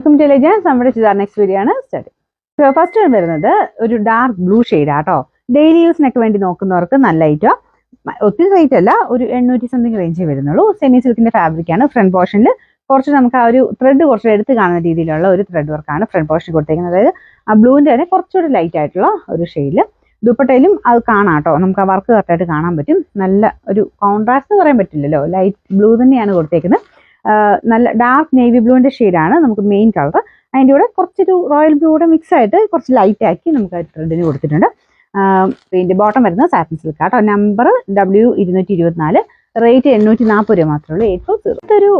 Welcome to legends. നമ്മുടെ ചിതാർ next video ആണ് സ്റ്റാർട്ട്. ഫസ്റ്റ് വരുന്നത് ഒരു ഡാർക്ക് ബ്ലൂ ഷെയ്ഡ് ആട്ടോ. ഡെയിലി യൂസിനൊക്കെ വേണ്ടി നോക്കുന്നവർക്ക് നല്ല ഐറ്റം. ഒത്തിരി റേറ്റ് അല്ല, ഒരു 800 സംതിങ് റേഞ്ചേ വരുന്നുള്ളൂ. സെമി സിൽക്കിന്റെ ഫാബ്രിക് ആണ്. ഫ്രണ്ട് പോർഷനിൽ കുറച്ച് നമുക്ക് ആ ഒരു ത്രെഡ് കുറച്ച് എടുത്ത് കാണുന്ന രീതിയിലുള്ള ഒരു ത്രെഡ് വർക്കാണ് ഫ്രണ്ട് പോർഷൻ കൊടുത്തേക്കുന്നത്. അതായത് ആ ബ്ലൂവിന്റെ തന്നെ കുറച്ചുകൂടി ലൈറ്റ് ആയിട്ടുള്ള ഒരു ഷെയ്ഡിൽ. ദുപ്പട്ടയിലും അത് കാണാം കേട്ടോ, നമുക്ക് ആ വർക്ക് കറക്റ്റായിട്ട് കാണാൻ പറ്റും. നല്ല ഒരു കോൺട്രാസ്റ്റ് പറയാൻ പറ്റില്ലല്ലോ, ലൈറ്റ് ബ്ലൂ തന്നെയാണ് കൊടുത്തേക്കുന്നത്. നല്ല ഡാർക്ക് നേവി ബ്ലൂവിന്റെ ഷെയ്ഡാണ് നമുക്ക് മെയിൻ കളർ. അതിൻ്റെ കൂടെ കുറച്ചൊരു റോയൽ ബ്ലൂടെ മിക്സ് ആയിട്ട് കുറച്ച് ലൈറ്റ് ആക്കി നമുക്ക് ആ ത്രെഡിന് കൊടുത്തിട്ടുണ്ട്. ഇതിന്റെ ബോട്ടം വരുന്നത് സാറ്റിൻ സിൽക്ക് ആട്ടോ. നമ്പർ W224, റേറ്റ് 840 രൂപ മാത്രമേ ഉള്ളൂ. 840. ഇതൊരു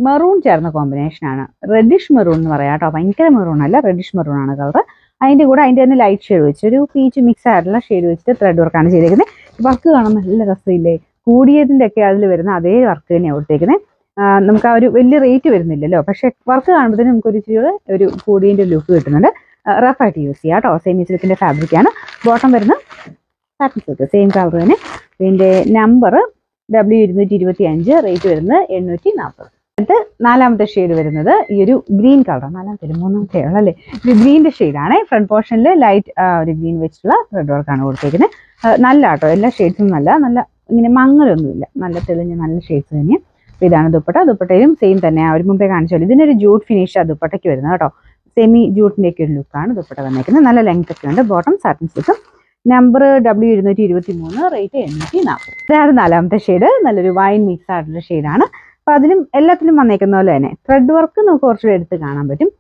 മെറൂൺ ചേർന്ന കോമ്പിനേഷൻ ആണ്. റെഡിഷ് മെറൂൺ എന്ന് പറയാം കേട്ടോ. ഭയങ്കര മെറൂൺ അല്ല, റെഡിഷ് മെറൂൺ ആണ് കളർ. അതിൻ്റെ കൂടെ അതിൻ്റെ തന്നെ ലൈറ്റ് ഷെയ്ഡ് വെച്ച് ഒരു പീച്ച് മിക്സ് ആയിട്ടുള്ള ഷെയ്ഡ് വെച്ചിട്ട് ത്രെഡ് വർക്കാണ് ചെയ്തേക്കുന്നത്. വർക്ക് കാണാൻ നല്ല രസമില്ലേ? കൂടിയതിൻ്റെ ഒക്കെ അതിൽ വരുന്ന അതേ വർക്ക് തന്നെയാണ് കൊടുത്തേക്കുന്നത്. നമുക്ക് ആ ഒരു വലിയ റേറ്റ് വരുന്നില്ലല്ലോ, പക്ഷെ വർക്ക് കാണുമ്പോൾ നമുക്കൊരു ഇച്ചിരി ഒരു കൂടിയതിൻ്റെ ലുക്ക് കിട്ടുന്നുണ്ട്. റഫായിട്ട് യൂസ് ചെയ്യാം കേട്ടോ. സെമി സിൽക്കിന്റെ ഫാബ്രിക് ആണ്. ബോട്ടം വരുന്ന സാറ്റിൻ സിൽക്ക് സെയിം കളർ തന്നെ. ഇതിന്റെ നമ്പർ W225, റേറ്റ് വരുന്നത് 840. എന്നിട്ട് നാലാമത്തെ ഷെയ്ഡ് വരുന്നത് ഈ ഒരു ഗ്രീൻ കളർ. മൂന്നാമത്തെ ആണല്ലേ, ഇത് ഗ്രീനിന്റെ ഷെയ്ഡാണ്. ഫ്രണ്ട് പോർഷനിൽ ലൈറ്റ് ഒരു ഗ്രീൻ വെച്ചിട്ടുള്ള ത്രെഡ് വർക്കാണ് കൊടുത്തേക്കുന്നത്. നല്ല കേട്ടോ, എല്ലാ ഷെയ്ഡ്സും നല്ല ഇങ്ങനെ മങ്ങലൊന്നുമില്ല, നല്ല തെളിഞ്ഞ നല്ല ഷെയ്ഡ്സ് തന്നെയാണ്. ഇതാണ് ദുപ്പട്ട. ദുപ്പട്ടയിലും സെയിം തന്നെ അവർ മുമ്പേ കാണിച്ചോളൂ. ഇതിനൊരു ജൂട്ട് ഫിനിഷ് ആ ദുപ്പട്ടയ്ക്ക് വരുന്നത് കേട്ടോ. സെമി ജൂട്ടിന്റെ ഒക്കെ ഒരു ലുക്കാണ് ദുപ്പട്ട വന്നേക്കുന്നത്. നല്ല ലെങ്ത് ഒക്കെ ഉണ്ട്. ബോട്ടം സാറ്റിൻ സിൽക്കും. Number W223, rate 840. ഇതാണ് നാലാമത്തെ ഷെയ്ഡ്. നല്ലൊരു വൈൻ മിക്സ് ആയിട്ടുള്ള ഷെയ്ഡാണ്. അപ്പൊ അതിലും എല്ലാത്തിലും വന്നേക്കുന്ന പോലെ തന്നെ ത്രെഡ് വർക്ക് നമുക്ക് കുറച്ചുകൂടി എടുത്ത് കാണാൻ പറ്റും.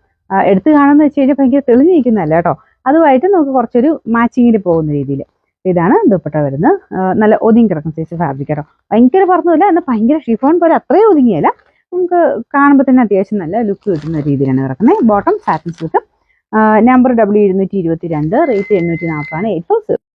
എടുത്ത് കാണുന്ന വെച്ച് കഴിഞ്ഞാൽ ഭയങ്കര തെളിഞ്ഞിരിക്കുന്നതല്ല കേട്ടോ. അതുമായിട്ട് നമുക്ക് കുറച്ചൊരു മാച്ചിങ്ങിൽ പോകുന്ന രീതിയിൽ. ഇതാണ് ദുപ്പട്ട വരുന്നത്. നല്ല ഒതുങ്ങി കിടക്കുന്ന സൈസ് ഫാബ്രിക് കേട്ടോ. ഭയങ്കര പറഞ്ഞില്ല, എന്നാൽ ഭയങ്കര ഷിഫോൺ പോലെ അത്രയും ഒതുങ്ങിയല്ല. നമുക്ക് കാണുമ്പോൾ തന്നെ അത്യാവശ്യം നല്ല ലുക്ക് കിട്ടുന്ന രീതിയിലാണ് കിടക്കുന്നത്. Bottom satin silk. Number W222, rate 840 ആണ്. 840.